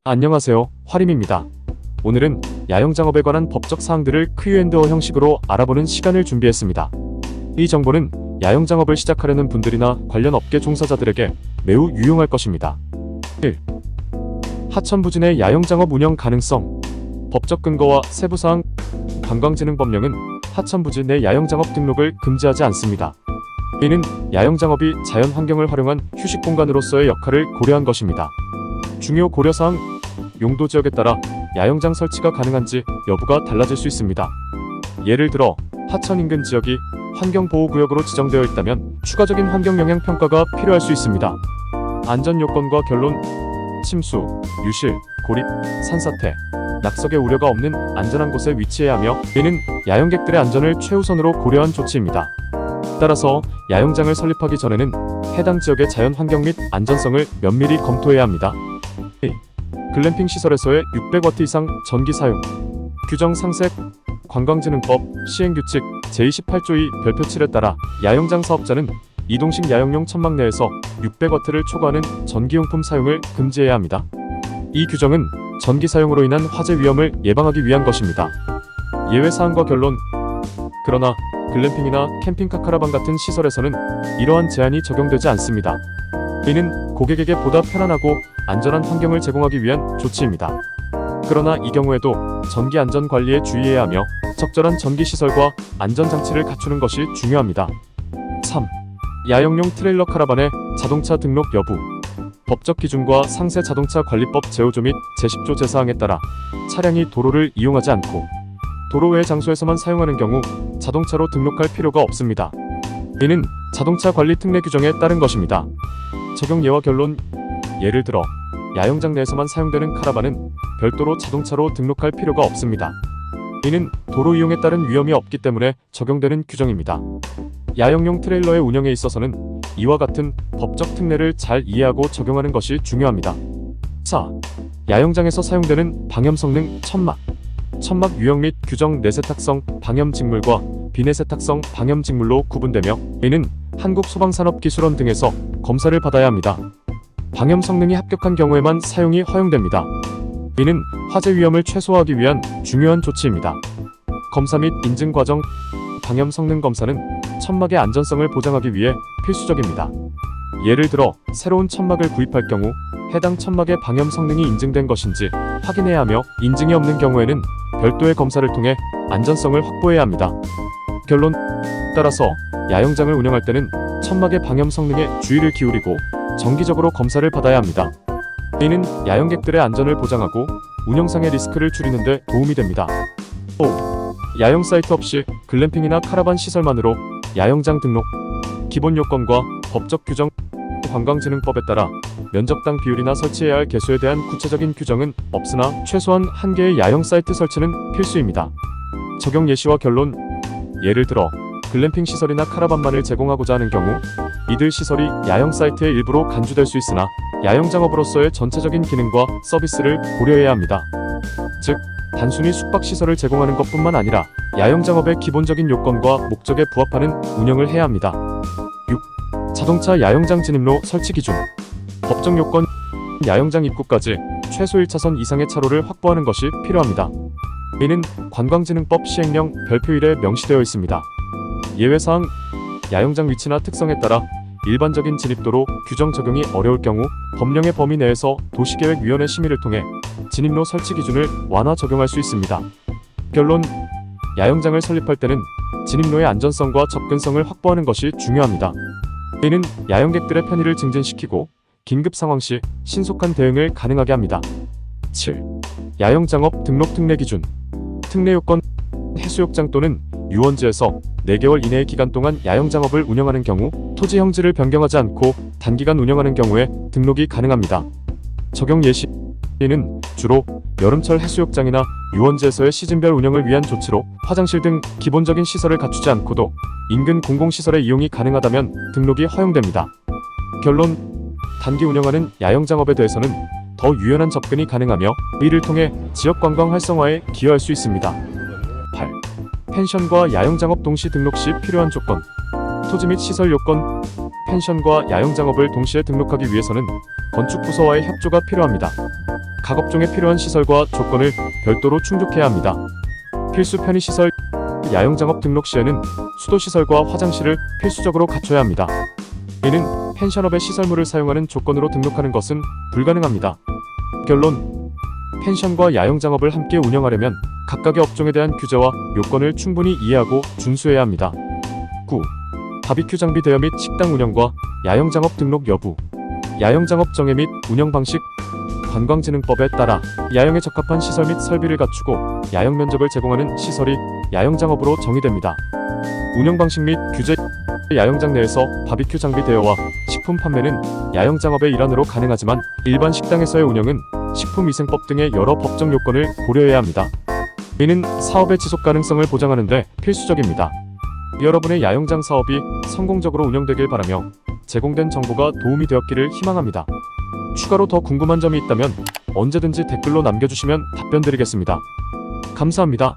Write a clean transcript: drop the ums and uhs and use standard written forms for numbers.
안녕하세요, 화림입니다. 오늘은 야영장업에 관한 법적 사항들을 Q&A 형식으로 알아보는 시간을 준비했습니다. 이 정보는 야영장업을 시작하려는 분들이나 관련 업계 종사자들에게 매우 유용할 것입니다. 1. 하천부지 야영장업 운영 가능성. 법적 근거와 세부사항. 관광진흥법령은 하천부지 내 야영장업 등록을 금지하지 않습니다. 이는 야영장업이 자연환경을 활용한 휴식공간으로서의 역할을 고려한 것입니다. 중요 고려사항. 용도지역에 따라 야영장 설치가 가능한지 여부가 달라질 수 있습니다. 예를 들어 하천 인근 지역이 환경보호구역으로 지정되어 있다면 추가적인 환경영향평가가 필요할 수 있습니다. 안전요건과 결론. 침수, 유실, 고립, 산사태, 낙석의 우려가 없는 안전한 곳에 위치해야 하며 이는 야영객들의 안전을 최우선으로 고려한 조치입니다. 따라서 야영장을 설립하기 전에는 해당 지역의 자연환경 및 안전성을 면밀히 검토해야 합니다. 글램핑 시설에서의 600W 이상 전기 사용. 규정 상세. 관광진흥법 시행규칙 제28조 2 별표 7에 따라 야영장 사업자는 이동식 야영용 천막 내에서 600W를 초과하는 전기용품 사용을 금지해야 합니다. 이 규정은 전기 사용으로 인한 화재 위험을 예방하기 위한 것입니다. 예외사항과 결론. 그러나 글램핑이나 캠핑카 카라반 같은 시설에서는 이러한 제한이 적용되지 않습니다. 이는 고객에게 보다 편안하고 안전한 환경을 제공하기 위한 조치입니다. 그러나 이 경우에도 전기 안전 관리에 주의해야 하며 적절한 전기 시설과 안전장치를 갖추는 것이 중요합니다. 3. 야영용 트레일러 카라반의 자동차 등록 여부. 법적 기준과 상세 자동차 관리법 제5조 및 제10조 제4항에 따라 차량이 도로를 이용하지 않고 도로 외 장소에서만 사용하는 경우 자동차로 등록할 필요가 없습니다. 이는 자동차 관리 특례 규정에 따른 것입니다. 적용 예와 결론. 예를 들어 야영장 내에서만 사용되는 카라반은 별도로 자동차로 등록할 필요가 없습니다. 이는 도로 이용에 따른 위험이 없기 때문에 적용되는 규정입니다. 야영용 트레일러의 운영에 있어서는 이와 같은 법적 특례를 잘 이해하고 적용하는 것이 중요합니다. 4. 야영장에서 사용되는 방염 성능 천막. 천막 유형 및 규정 내세탁성 방염직물과 비내세탁성 방염직물로 구분되며 이는 한국소방산업기술원 등에서 검사를 받아야 합니다. 방염 성능이 합격한 경우에만 사용이 허용됩니다. 이는 화재 위험을 최소화하기 위한 중요한 조치입니다. 검사 및 인증 과정. 방염 성능 검사는 천막의 안전성을 보장하기 위해 필수적입니다. 예를 들어 새로운 천막을 구입할 경우 해당 천막의 방염 성능이 인증된 것인지 확인해야 하며 인증이 없는 경우에는 별도의 검사를 통해 안전성을 확보해야 합니다. 결론. 따라서 야영장을 운영할 때는 천막의 방염 성능에 주의를 기울이고 정기적으로 검사를 받아야 합니다. 이는 야영객들의 안전을 보장하고 운영상의 리스크를 줄이는 데 도움이 됩니다. 5. 야영 사이트 없이 글램핑이나 카라반 시설만으로 야영장 등록. 기본 요건과 법적 규정. 관광진흥법에 따라 면적당 비율이나 설치해야 할 개수에 대한 구체적인 규정은 없으나 최소한 1개의 야영 사이트 설치는 필수입니다. 적용 예시와 결론. 예를 들어 글램핑 시설이나 카라반만을 제공하고자 하는 경우 이들 시설이 야영 사이트의 일부로 간주될 수 있으나 야영장업으로서의 전체적인 기능과 서비스를 고려해야 합니다. 즉 단순히 숙박시설을 제공하는 것뿐만 아니라 야영장업의 기본적인 요건과 목적에 부합하는 운영을 해야 합니다. 6. 자동차 야영장 진입로 설치 기준. 법정 요건. 야영장 입구까지 최소 1차선 이상의 차로를 확보하는 것이 필요합니다. 이는 관광진흥법 시행령 별표 1에 명시되어 있습니다. 예외사항. 야영장 위치나 특성에 따라 일반적인 진입도로 규정 적용이 어려울 경우 법령의 범위 내에서 도시계획위원회 심의를 통해 진입로 설치 기준을 완화 적용할 수 있습니다. 결론. 야영장을 설립할 때는 진입로의 안전성과 접근성을 확보하는 것이 중요합니다. 이는 야영객들의 편의를 증진시키고 긴급 상황 시 신속한 대응을 가능하게 합니다. 7. 야영장업 등록 특례 기준. 특례 요건. 해수욕장 또는 유원지에서 4개월 이내의 기간 동안 야영장업을 운영하는 경우 토지 형질을 변경하지 않고 단기간 운영하는 경우에 등록이 가능합니다. 적용 예시는 주로 여름철 해수욕장이나 유원지에서의 시즌별 운영을 위한 조치로 화장실 등 기본적인 시설을 갖추지 않고도 인근 공공시설의 이용이 가능하다면 등록이 허용됩니다. 결론. 단기 운영하는 야영장업에 대해서는 더 유연한 접근이 가능하며 이를 통해 지역관광 활성화에 기여할 수 있습니다. 8. 펜션과 야영장업 동시 등록 시 필요한 조건. 토지 및 시설 요건. 펜션과 야영장업을 동시에 등록하기 위해서는 건축부서와의 협조가 필요합니다. 각 업종에 필요한 시설과 조건을 별도로 충족해야 합니다. 필수 편의시설. 야영장업 등록 시에는 수도시설과 화장실을 필수적으로 갖춰야 합니다. 이는 펜션업의 시설물을 사용하는 조건으로 등록하는 것은 불가능합니다. 결론: 펜션과 야영장업을 함께 운영하려면 각각의 업종에 대한 규제와 요건을 충분히 이해하고 준수해야 합니다. 9. 바비큐 장비 대여 및 식당 운영과 야영장업 등록 여부. 야영장업 정해 및 운영 방식. 관광진흥법에 따라 야영에 적합한 시설 및 설비를 갖추고 야영 면적을 제공하는 시설이 야영장업으로 정의됩니다. 운영 방식 및 규제. 야영장 내에서 바비큐 장비 대여와 식품 판매는 야영장업의 일환으로 가능하지만 일반 식당에서의 운영은 식품위생법 등의 여러 법적 요건을 고려해야 합니다. 이는 사업의 지속 가능성을 보장하는 데 필수적입니다. 여러분의 야영장 사업이 성공적으로 운영되길 바라며 제공된 정보가 도움이 되었기를 희망합니다. 추가로 더 궁금한 점이 있다면 언제든지 댓글로 남겨주시면 답변드리겠습니다. 감사합니다.